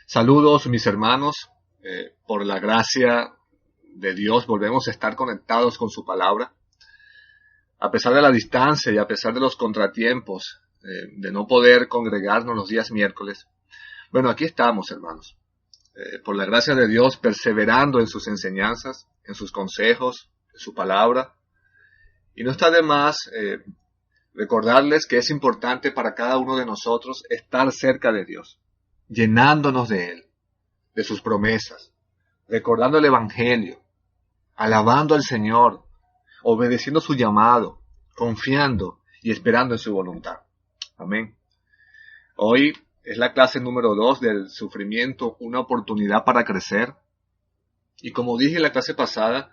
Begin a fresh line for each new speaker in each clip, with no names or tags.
Saludos mis hermanos, por la gracia de Dios volvemos a estar conectados con su palabra. A pesar de la distancia y a pesar de los contratiempos, de no poder congregarnos los días miércoles. Bueno, aquí estamos hermanos, por la gracia de Dios perseverando en sus enseñanzas, en sus consejos, en su palabra. Y no está de más recordarles que es importante para cada uno de nosotros estar cerca de Dios, llenándonos de Él, de sus promesas, recordando el Evangelio, alabando al Señor, obedeciendo su llamado, confiando y esperando en su voluntad. Amén. Hoy es la clase número 2 del sufrimiento, una oportunidad para crecer. Y como dije en la clase pasada,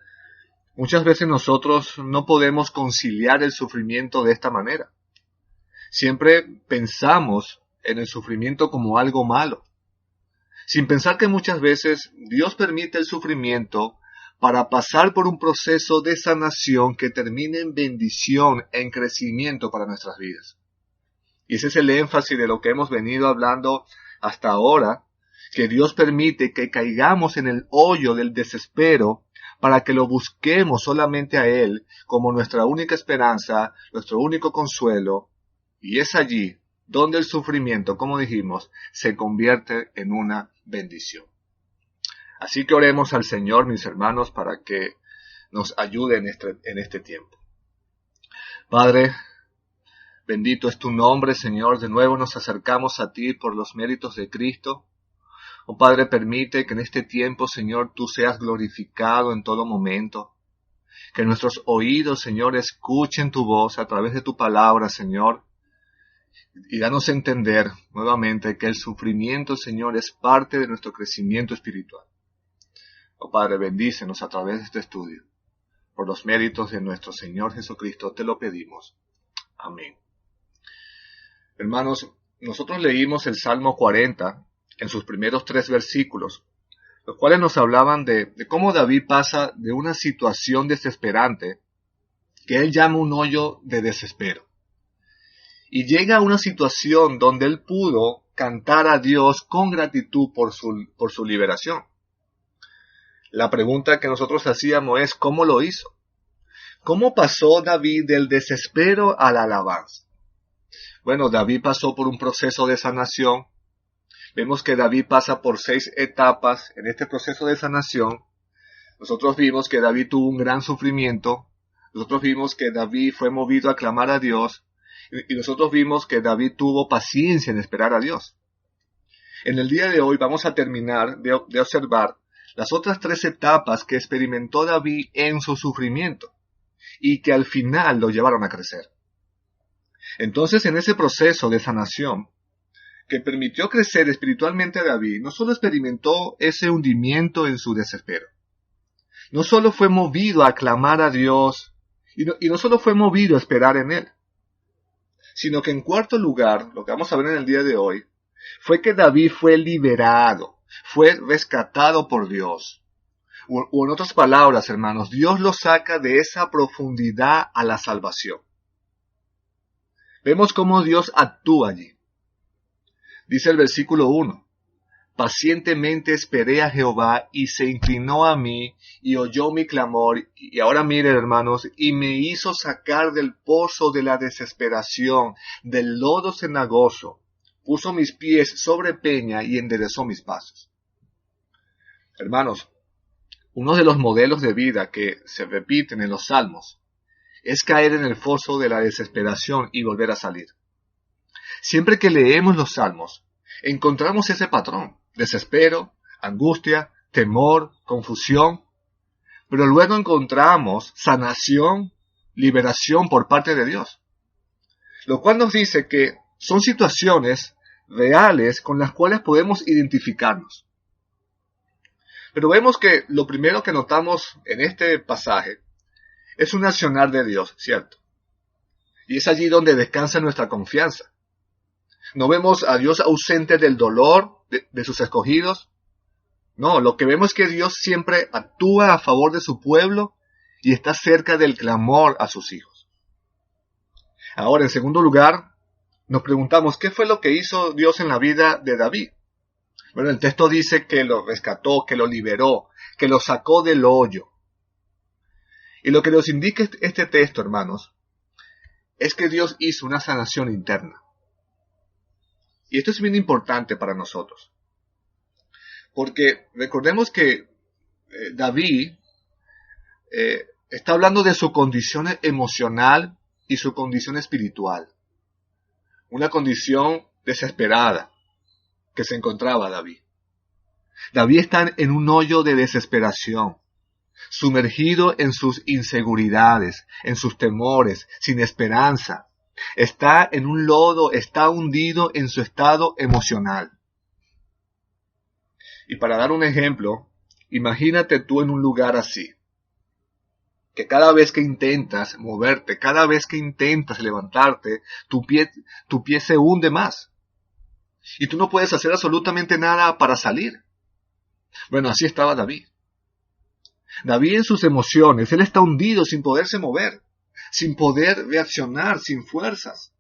muchas veces nosotros no podemos conciliar el sufrimiento de esta manera. Siempre pensamos en el sufrimiento como algo malo, sin pensar que muchas veces Dios permite el sufrimiento para pasar por un proceso de sanación que termine en bendición, en crecimiento para nuestras vidas. Y ese es el énfasis de lo que hemos venido hablando hasta ahora, que Dios permite que caigamos en el hoyo del desespero para que lo busquemos solamente a Él como nuestra única esperanza, nuestro único consuelo, y es allí donde el sufrimiento, como dijimos, se convierte en una bendición. Así que oremos al Señor, mis hermanos, para que nos ayude en este tiempo. Padre, bendito es tu nombre, Señor. De nuevo nos acercamos a ti por los méritos de Cristo. Oh Padre, permite que en este tiempo, Señor, tú seas glorificado en todo momento. Que nuestros oídos, Señor, escuchen tu voz a través de tu palabra, Señor. Y danos a entender nuevamente que el sufrimiento, Señor, es parte de nuestro crecimiento espiritual. Oh Padre, bendícenos a través de este estudio. Por los méritos de nuestro Señor Jesucristo te lo pedimos. Amén. Hermanos, nosotros leímos el Salmo 40 en sus primeros 3 versículos, los cuales nos hablaban de cómo David pasa de una situación desesperante, que él llama un hoyo de desespero, y llega a una situación donde él pudo cantar a Dios con gratitud por su liberación. La pregunta que nosotros hacíamos es, ¿cómo lo hizo? ¿Cómo pasó David del desespero a la alabanza? Bueno, David pasó por un proceso de sanación. Vemos que David pasa por 6 etapas en este proceso de sanación. Nosotros vimos que David tuvo un gran sufrimiento. Nosotros vimos que David fue movido a clamar a Dios. Y nosotros vimos que David tuvo paciencia en esperar a Dios. En el día de hoy vamos a terminar de observar las otras 3 etapas que experimentó David en su sufrimiento y que al final lo llevaron a crecer. Entonces, en ese proceso de sanación que permitió crecer espiritualmente a David, no solo experimentó ese hundimiento en su desespero, no solo fue movido a clamar a Dios y no solo fue movido a esperar en Él, sino que en cuarto lugar, lo que vamos a ver en el día de hoy, fue que David fue liberado, fue rescatado por Dios. O en otras palabras, hermanos, Dios lo saca de esa profundidad a la salvación. Vemos cómo Dios actúa allí. Dice el versículo 1, pacientemente esperé a Jehová y se inclinó a mí y oyó mi clamor. Y ahora miren, hermanos, y me hizo sacar del pozo de la desesperación, del lodo cenagoso. Puso mis pies sobre peña y enderezó mis pasos. Hermanos, uno de los modelos de vida que se repiten en los salmos es caer en el foso de la desesperación y volver a salir. Siempre que leemos los salmos, encontramos ese patrón: desespero, angustia, temor, confusión, pero luego encontramos sanación, liberación por parte de Dios. Lo cual nos dice que son situaciones reales con las cuales podemos identificarnos. Pero vemos que lo primero que notamos en este pasaje es un accionar de Dios, ¿cierto? Y es allí donde descansa nuestra confianza. No vemos a Dios ausente del dolor de sus escogidos. No, lo que vemos es que Dios siempre actúa a favor de su pueblo y está cerca del clamor a sus hijos. Ahora, en segundo lugar, nos preguntamos, ¿qué fue lo que hizo Dios en la vida de David? Bueno, el texto dice que lo rescató, que lo liberó, que lo sacó del hoyo. Y lo que nos indica este texto, hermanos, es que Dios hizo una sanación interna. Y esto es bien importante para nosotros. Porque recordemos que David está hablando de su condición emocional y su condición espiritual. Una condición desesperada que se encontraba David. David está en un hoyo de desesperación, sumergido en sus inseguridades, en sus temores, sin esperanza. Está en un lodo, está hundido en su estado emocional. Y para dar un ejemplo, imagínate tú en un lugar así, que cada vez que intentas moverte, cada vez que intentas levantarte, tu pie se hunde más. Y tú no puedes hacer absolutamente nada para salir. Bueno, así estaba David. David en sus emociones, él está hundido sin poderse mover, sin poder reaccionar, sin fuerzas.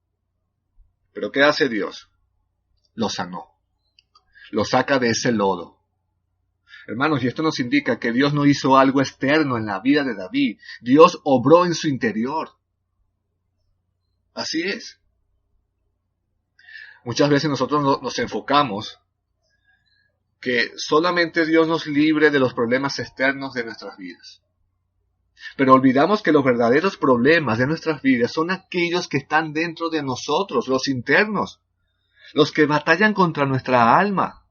Pero ¿qué hace Dios? Lo sanó. Lo saca de ese lodo. Hermanos, y esto nos indica que Dios no hizo algo externo en la vida de David. Dios obró en su interior. Así es. Muchas veces nosotros nos enfocamos que solamente Dios nos libre de los problemas externos de nuestras vidas. Pero olvidamos que los verdaderos problemas de nuestras vidas son aquellos que están dentro de nosotros, los internos, los que batallan contra nuestra alma.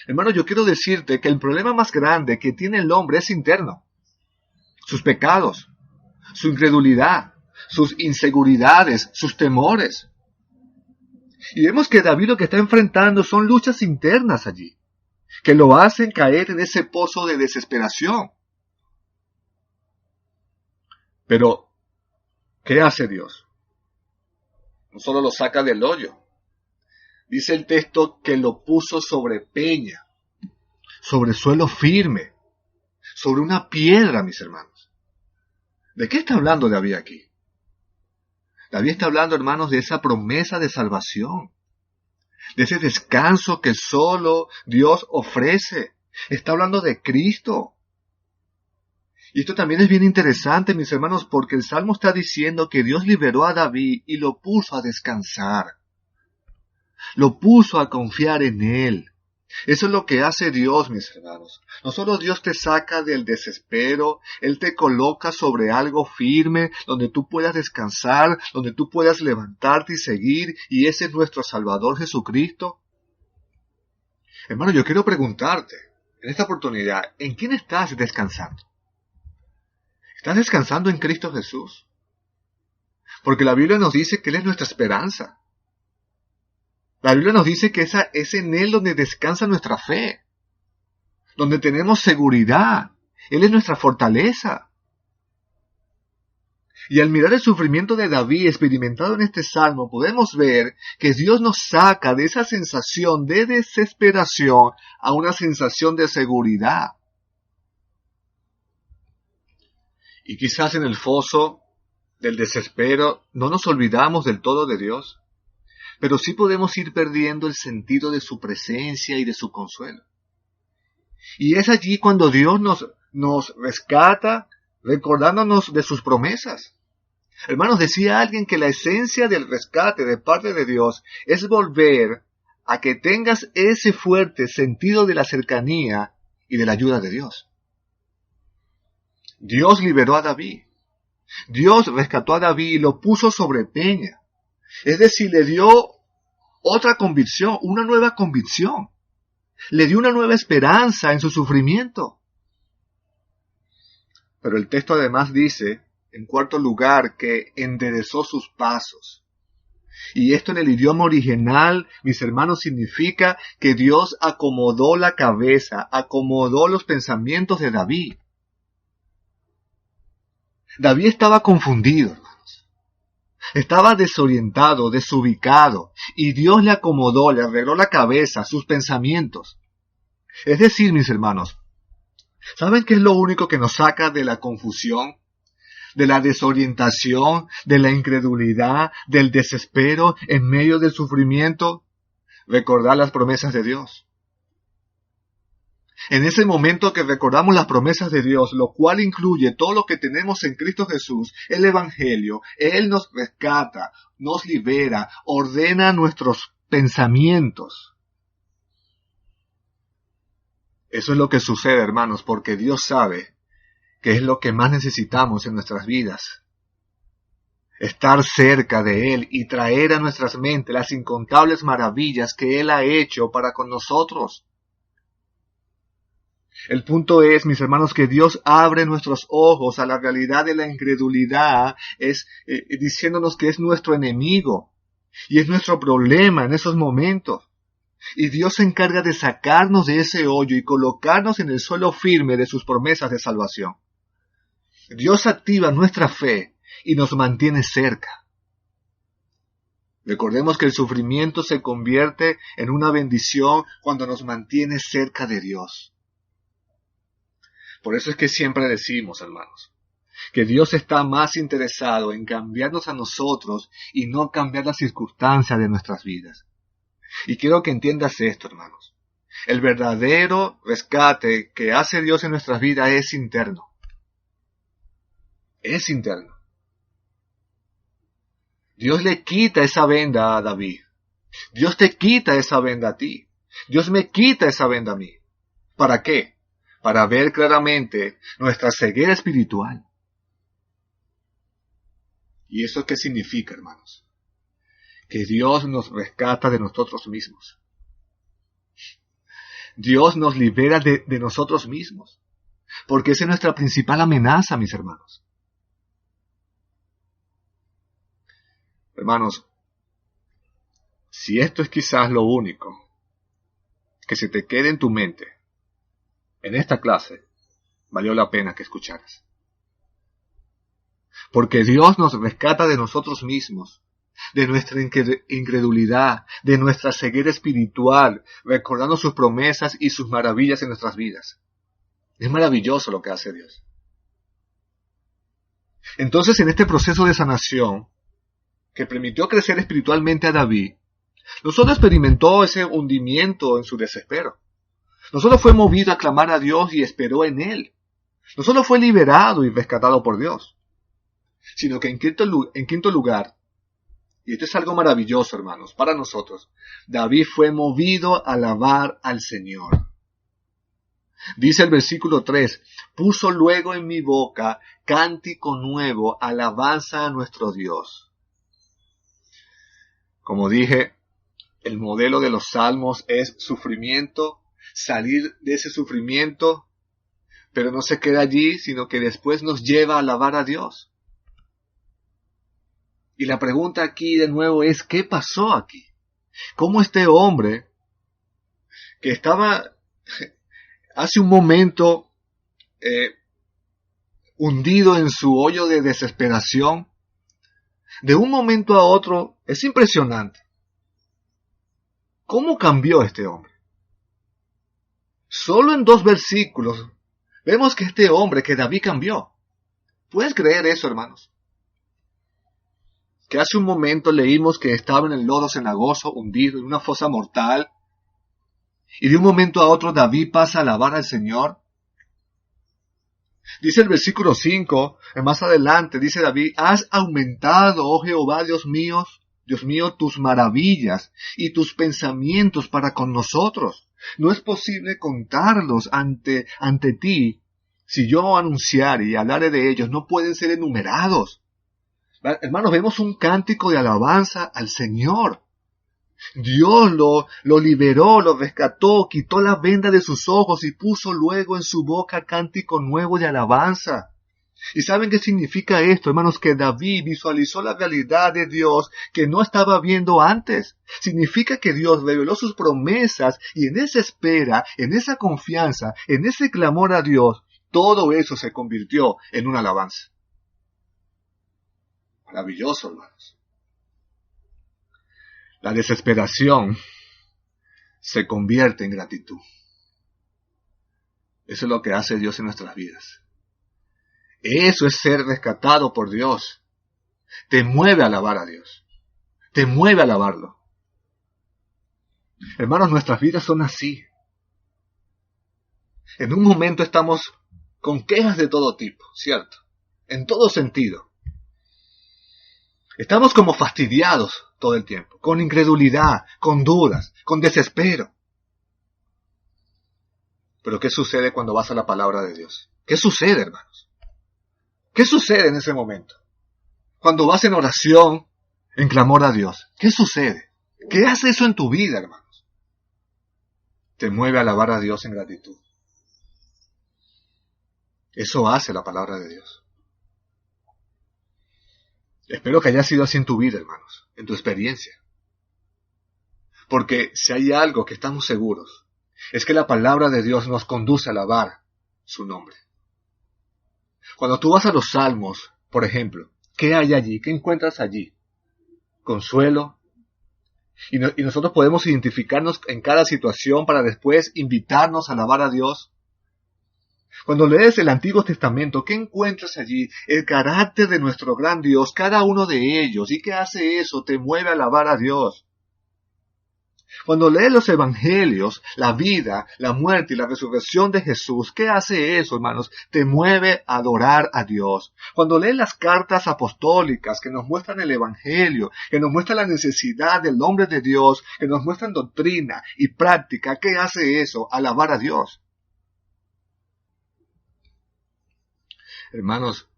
Hermano, yo quiero decirte que el problema más grande que tiene el hombre es interno. Sus pecados, su incredulidad, sus inseguridades, sus temores. Y vemos que David lo que está enfrentando son luchas internas allí, que lo hacen caer en ese pozo de desesperación. Pero, ¿qué hace Dios? No solo lo saca del hoyo. Dice el texto que lo puso sobre peña, sobre suelo firme, sobre una piedra, mis hermanos. ¿De qué está hablando David aquí? David está hablando, hermanos, de esa promesa de salvación, de ese descanso que solo Dios ofrece. Está hablando de Cristo. Y esto también es bien interesante, mis hermanos, porque el Salmo está diciendo que Dios liberó a David y lo puso a descansar. Lo puso a confiar en Él. Eso es lo que hace Dios, mis hermanos. No solo Dios te saca del desespero, Él te coloca sobre algo firme, donde tú puedas descansar, donde tú puedas levantarte y seguir, y ese es nuestro Salvador Jesucristo. Hermano, yo quiero preguntarte, en esta oportunidad, ¿en quién estás descansando? ¿Estás descansando en Cristo Jesús? Porque la Biblia nos dice que Él es nuestra esperanza. La Biblia nos dice que es en Él donde descansa nuestra fe, donde tenemos seguridad. Él es nuestra fortaleza. Y al mirar el sufrimiento de David experimentado en este salmo, podemos ver que Dios nos saca de esa sensación de desesperación a una sensación de seguridad. Y quizás en el foso del desespero no nos olvidamos del todo de Dios. Pero sí podemos ir perdiendo el sentido de su presencia y de su consuelo. Y es allí cuando Dios nos rescata, recordándonos de sus promesas. Hermanos, decía alguien que la esencia del rescate de parte de Dios es volver a que tengas ese fuerte sentido de la cercanía y de la ayuda de Dios. Dios liberó a David. Dios rescató a David y lo puso sobre peña. Es decir, le dio otra convicción, una nueva convicción. Le dio una nueva esperanza en su sufrimiento. Pero el texto además dice, en cuarto lugar, que enderezó sus pasos. Y esto en el idioma original, mis hermanos, significa que Dios acomodó la cabeza, acomodó los pensamientos de David. David estaba confundido. Estaba desorientado, desubicado, y Dios le acomodó, le arregló la cabeza, sus pensamientos. Es decir, mis hermanos, ¿saben qué es lo único que nos saca de la confusión, de la desorientación, de la incredulidad, del desespero en medio del sufrimiento? Recordar las promesas de Dios. En ese momento que recordamos las promesas de Dios, lo cual incluye todo lo que tenemos en Cristo Jesús, el Evangelio, Él nos rescata, nos libera, ordena nuestros pensamientos. Eso es lo que sucede, hermanos, porque Dios sabe que es lo que más necesitamos en nuestras vidas. Estar cerca de Él y traer a nuestras mentes las incontables maravillas que Él ha hecho para con nosotros. El punto es, mis hermanos, que Dios abre nuestros ojos a la realidad de la incredulidad, diciéndonos que es nuestro enemigo y es nuestro problema en esos momentos. Y Dios se encarga de sacarnos de ese hoyo y colocarnos en el suelo firme de sus promesas de salvación. Dios activa nuestra fe y nos mantiene cerca. Recordemos que el sufrimiento se convierte en una bendición cuando nos mantiene cerca de Dios. Por eso es que siempre decimos, hermanos, que Dios está más interesado en cambiarnos a nosotros y no cambiar las circunstancias de nuestras vidas. Y quiero que entiendas esto, hermanos. El verdadero rescate que hace Dios en nuestras vidas es interno. Es interno. Dios le quita esa venda a David. Dios te quita esa venda a ti. Dios me quita esa venda a mí. ¿Para qué? Para ver claramente nuestra ceguera espiritual. ¿Y eso qué significa, hermanos? Que Dios nos rescata de nosotros mismos. Dios nos libera de nosotros mismos. Porque esa es nuestra principal amenaza, mis hermanos. Hermanos, si esto es quizás lo único que se te quede en tu mente en esta clase, valió la pena que escucharas. Porque Dios nos rescata de nosotros mismos, de nuestra incredulidad, de nuestra ceguera espiritual, recordando sus promesas y sus maravillas en nuestras vidas. Es maravilloso lo que hace Dios. Entonces, en este proceso de sanación, que permitió crecer espiritualmente a David, no solo experimentó ese hundimiento en su desespero, no solo fue movido a clamar a Dios y esperó en Él, no solo fue liberado y rescatado por Dios, sino que en quinto lugar, y esto es algo maravilloso, hermanos, para nosotros, David fue movido a alabar al Señor. Dice el versículo 3, puso luego en mi boca cántico nuevo, alabanza a nuestro Dios. Como dije, el modelo de los salmos es sufrimiento, salir de ese sufrimiento, pero no se queda allí, sino que después nos lleva a alabar a Dios. Y la pregunta aquí de nuevo es, ¿qué pasó aquí? ¿Cómo este hombre, que estaba hace un momento hundido en su hoyo de desesperación, de un momento a otro, es impresionante. ¿Cómo cambió este hombre? Solo en 2 versículos vemos que este hombre, que David, cambió. ¿Puedes creer eso, hermanos? Que hace un momento leímos que estaba en el lodo cenagoso, hundido en una fosa mortal, y de un momento a otro David pasa a alabar al Señor. Dice el versículo 5, más adelante, dice David, has aumentado, oh Jehová, Dios mío, tus maravillas y tus pensamientos para con nosotros. No es posible contarlos ante ti. Si yo anunciare y hablaré de ellos, no pueden ser enumerados. Hermanos, vemos un cántico de alabanza al Señor. Dios lo liberó, lo rescató, quitó la venda de sus ojos y puso luego en su boca cántico nuevo de alabanza. ¿Y saben qué significa esto, hermanos? Que David visualizó la realidad de Dios que no estaba viendo antes. Significa que Dios reveló sus promesas y en esa espera, en esa confianza, en ese clamor a Dios, todo eso se convirtió en una alabanza. Maravilloso, hermanos. La desesperación se convierte en gratitud. Eso es lo que hace Dios en nuestras vidas. Eso es ser rescatado por Dios. Te mueve a alabar a Dios. Te mueve a alabarlo. Hermanos, nuestras vidas son así. En un momento estamos con quejas de todo tipo, ¿cierto? En todo sentido. Estamos como fastidiados todo el tiempo, con incredulidad, con dudas, con desespero. Pero ¿qué sucede cuando vas a la palabra de Dios? ¿Qué sucede, hermanos? ¿Qué sucede en ese momento? Cuando vas en oración, en clamor a Dios, ¿qué sucede? ¿Qué hace eso en tu vida, hermanos? Te mueve a alabar a Dios en gratitud. Eso hace la palabra de Dios. Espero que haya sido así en tu vida, hermanos, en tu experiencia. Porque si hay algo que estamos seguros, es que la palabra de Dios nos conduce a alabar su nombre. Cuando tú vas a los Salmos, por ejemplo, ¿qué hay allí? ¿Qué encuentras allí? Consuelo. Y nosotros podemos identificarnos en cada situación para después invitarnos a alabar a Dios. Cuando lees el Antiguo Testamento, ¿qué encuentras allí? El carácter de nuestro gran Dios, cada uno de ellos. ¿Y qué hace eso? Te mueve a alabar a Dios. Cuando lees los Evangelios, la vida, la muerte y la resurrección de Jesús, ¿qué hace eso, hermanos? Te mueve a adorar a Dios. Cuando lees las cartas apostólicas que nos muestran el Evangelio, que nos muestran la necesidad del hombre de Dios, que nos muestran doctrina y práctica, ¿qué hace eso? Alabar a Dios. Hermanos,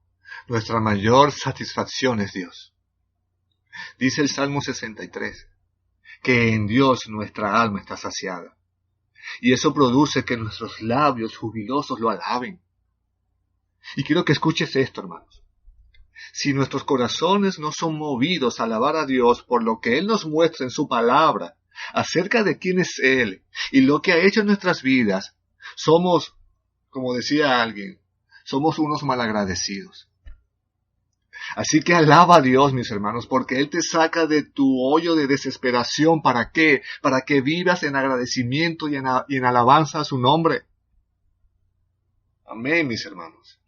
nuestra mayor satisfacción es Dios. Dice el Salmo 63, que en Dios nuestra alma está saciada. Y eso produce que nuestros labios jubilosos lo alaben. Y quiero que escuches esto, hermanos. Si nuestros corazones no son movidos a alabar a Dios por lo que Él nos muestra en su palabra, acerca de quién es Él y lo que ha hecho en nuestras vidas, somos, como decía alguien, somos unos malagradecidos. Así que alaba a Dios, mis hermanos, porque Él te saca de tu hoyo de desesperación. ¿Para qué? Para que vivas en agradecimiento y en alabanza a su nombre. Amén, mis hermanos.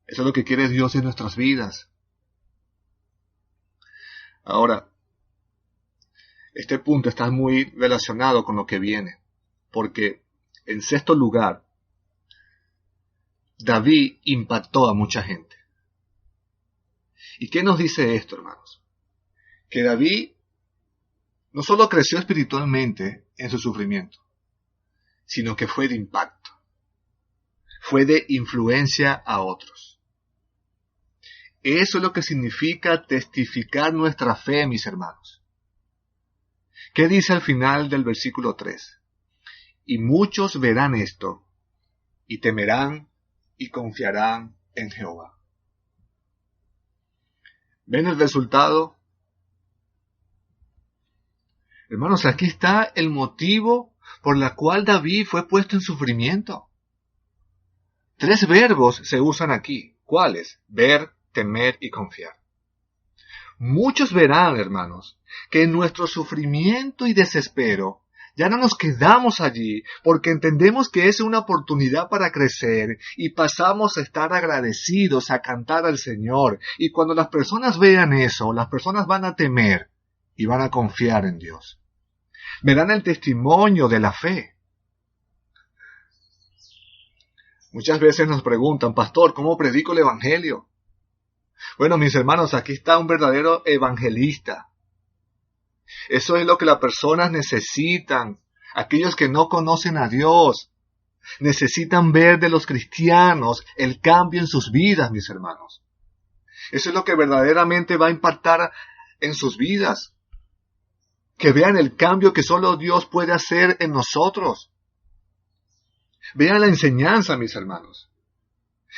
Eso es lo que quiere Dios en nuestras vidas. Ahora, este punto está muy relacionado con lo que viene, porque en sexto lugar, David impactó a mucha gente. ¿Y qué nos dice esto, hermanos? Que David no solo creció espiritualmente en su sufrimiento, sino que fue de impacto. Fue de influencia a otros. Eso es lo que significa testificar nuestra fe, mis hermanos. ¿Qué dice al final del versículo 3? Y muchos verán esto, y temerán y confiarán en Jehová. ¿Ven el resultado? Hermanos, aquí está el motivo por el cual David fue puesto en sufrimiento. 3 verbos se usan aquí. ¿Cuáles? Ver, temer y confiar. Muchos verán, hermanos, que en nuestro sufrimiento y desespero ya no nos quedamos allí porque entendemos que es una oportunidad para crecer y pasamos a estar agradecidos, a cantar al Señor. Y cuando las personas vean eso, las personas van a temer y van a confiar en Dios. Verán el testimonio de la fe. Muchas veces nos preguntan, pastor, ¿cómo predico el Evangelio? Bueno, mis hermanos, aquí está un verdadero evangelista. Eso es lo que las personas necesitan. Aquellos que no conocen a Dios necesitan ver de los cristianos el cambio en sus vidas, mis hermanos. Eso es lo que verdaderamente va a impactar en sus vidas. Que vean el cambio que solo Dios puede hacer en nosotros. Vean la enseñanza, mis hermanos.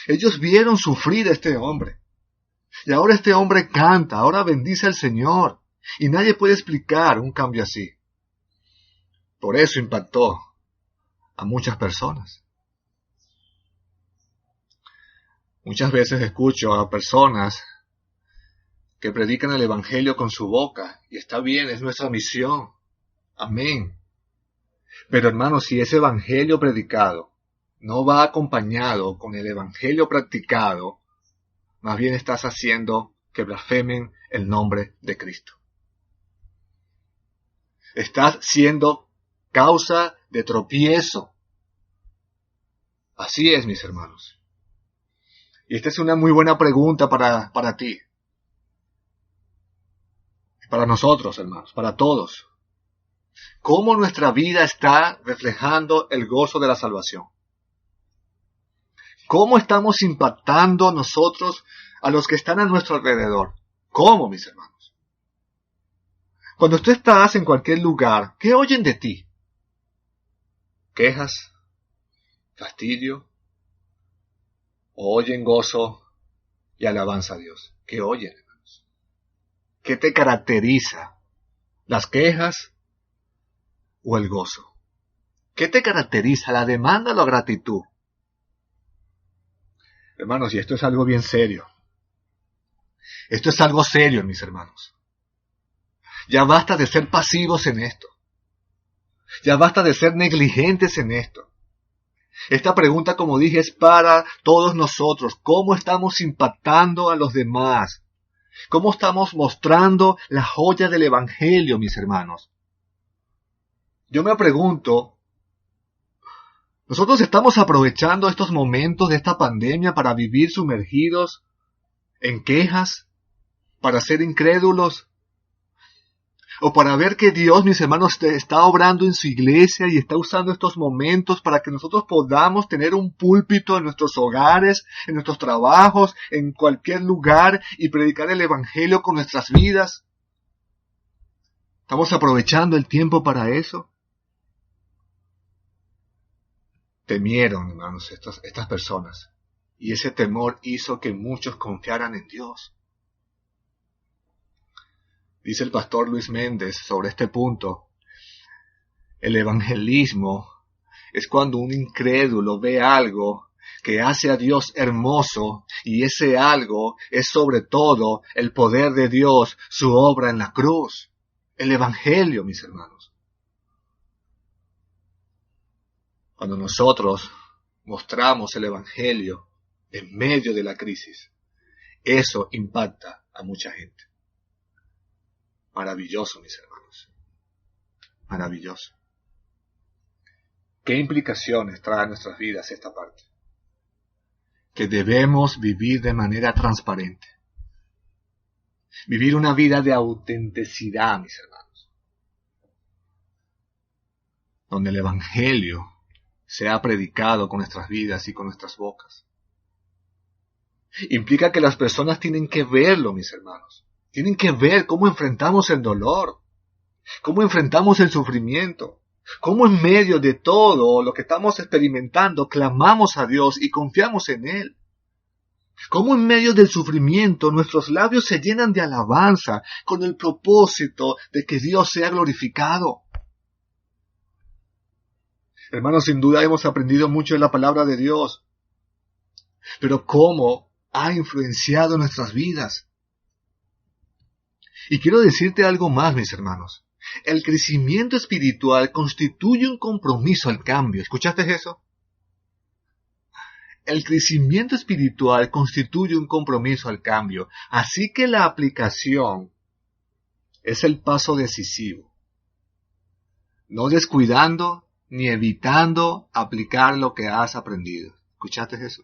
Ellos vieron sufrir a este hombre. Y ahora este hombre canta, ahora bendice al Señor. Y nadie puede explicar un cambio así. Por eso impactó a muchas personas. Muchas veces escucho a personas que predican el Evangelio con su boca. Y está bien, es nuestra misión. Amén. Pero hermanos, si ese Evangelio predicado no va acompañado con el Evangelio practicado, más bien estás haciendo que blasfemen el nombre de Cristo. Estás siendo causa de tropiezo. Así es, mis hermanos. Y esta es una muy buena pregunta para ti. Para nosotros, hermanos, para todos. ¿Cómo nuestra vida está reflejando el gozo de la salvación? ¿Cómo estamos impactando nosotros a los que están a nuestro alrededor? ¿Cómo, mis hermanos? Cuando tú estás en cualquier lugar, ¿qué oyen de ti? ¿Quejas? ¿Fastidio? ¿O oyen gozo y alabanza a Dios? ¿Qué oyen, hermanos? ¿Qué te caracteriza? ¿Las quejas o el gozo? ¿Qué te caracteriza? ¿La demanda o la gratitud? Hermanos, y esto es algo bien serio. Esto es algo serio, mis hermanos. Ya basta de ser pasivos en esto. Ya basta de ser negligentes en esto. Esta pregunta, como dije, es para todos nosotros. ¿Cómo estamos impactando a los demás? ¿Cómo estamos mostrando la joya del Evangelio, mis hermanos? Yo me pregunto, ¿nosotros estamos aprovechando estos momentos de esta pandemia para vivir sumergidos en quejas, para ser incrédulos? ¿O para ver que Dios, mis hermanos, está obrando en su iglesia y está usando estos momentos para que nosotros podamos tener un púlpito en nuestros hogares, en nuestros trabajos, en cualquier lugar y predicar el Evangelio con nuestras vidas? ¿Estamos aprovechando el tiempo para eso? Temieron, hermanos, estas personas. Y ese temor hizo que muchos confiaran en Dios. Dice el pastor Luis Méndez sobre este punto: el evangelismo es cuando un incrédulo ve algo que hace a Dios hermoso, y ese algo es sobre todo el poder de Dios, su obra en la cruz. El evangelio, mis hermanos. Cuando nosotros mostramos el evangelio en medio de la crisis, eso impacta a mucha gente. Maravilloso, mis hermanos. Maravilloso. ¿Qué implicaciones trae a nuestras vidas esta parte? Que debemos vivir de manera transparente. Vivir una vida de autenticidad, mis hermanos. Donde el evangelio sea predicado con nuestras vidas y con nuestras bocas. Implica que las personas tienen que verlo, mis hermanos. Tienen que ver cómo enfrentamos el dolor, cómo enfrentamos el sufrimiento, cómo en medio de todo lo que estamos experimentando clamamos a Dios y confiamos en Él. Cómo en medio del sufrimiento nuestros labios se llenan de alabanza con el propósito de que Dios sea glorificado. Hermanos, sin duda hemos aprendido mucho de la palabra de Dios, pero cómo ha influenciado nuestras vidas. Y quiero decirte algo más, mis hermanos. El crecimiento espiritual constituye un compromiso al cambio. ¿Escuchaste eso? El crecimiento espiritual constituye un compromiso al cambio. Así que la aplicación es el paso decisivo. No descuidando ni evitando aplicar lo que has aprendido. ¿Escuchaste eso?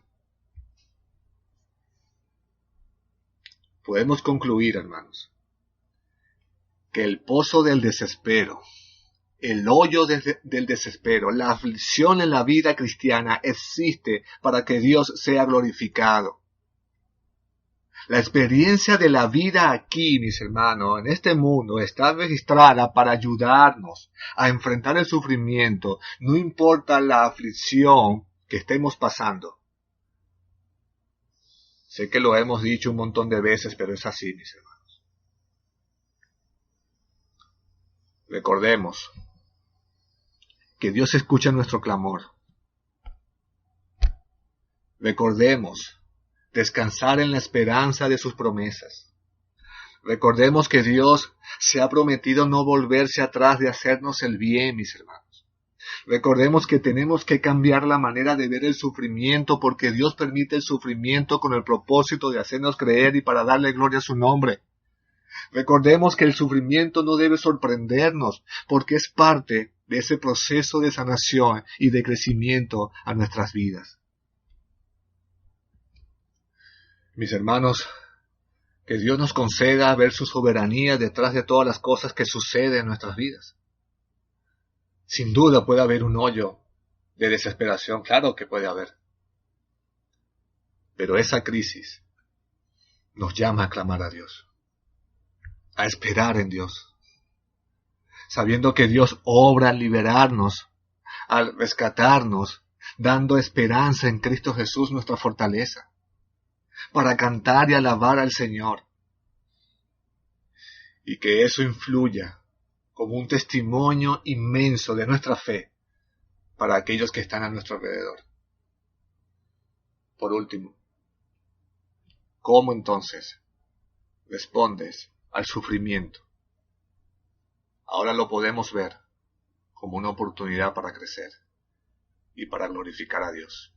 Podemos concluir, hermanos, que el pozo del desespero, el hoyo del desespero, la aflicción en la vida cristiana existe para que Dios sea glorificado. La experiencia de la vida aquí, mis hermanos, en este mundo, está registrada para ayudarnos a enfrentar el sufrimiento, no importa la aflicción que estemos pasando. Sé que lo hemos dicho un montón de veces, pero es así, mis hermanos. Recordemos que Dios escucha nuestro clamor. Recordemos descansar en la esperanza de sus promesas. Recordemos que Dios se ha prometido no volverse atrás de hacernos el bien, mis hermanos. Recordemos que tenemos que cambiar la manera de ver el sufrimiento, porque Dios permite el sufrimiento con el propósito de hacernos creer y para darle gloria a su nombre. Recordemos que el sufrimiento no debe sorprendernos, porque es parte de ese proceso de sanación y de crecimiento a nuestras vidas. Mis hermanos, que Dios nos conceda ver su soberanía detrás de todas las cosas que suceden en nuestras vidas. Sin duda puede haber un hoyo de desesperación, claro que puede haber. Pero esa crisis nos llama a clamar a Dios, a esperar en Dios, sabiendo que Dios obra al liberarnos, al rescatarnos, dando esperanza en Cristo Jesús, nuestra fortaleza, para cantar y alabar al Señor. Y que eso influya como un testimonio inmenso de nuestra fe para aquellos que están a nuestro alrededor. Por último, ¿cómo entonces respondes al sufrimiento? Ahora lo podemos ver como una oportunidad para crecer y para glorificar a Dios.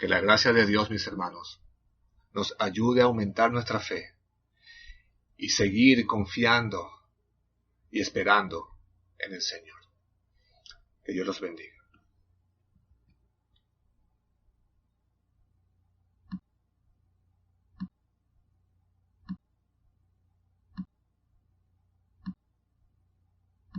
Que la gracia de Dios, mis hermanos, nos ayude a aumentar nuestra fe y seguir confiando y esperando en el Señor. Que Dios los bendiga.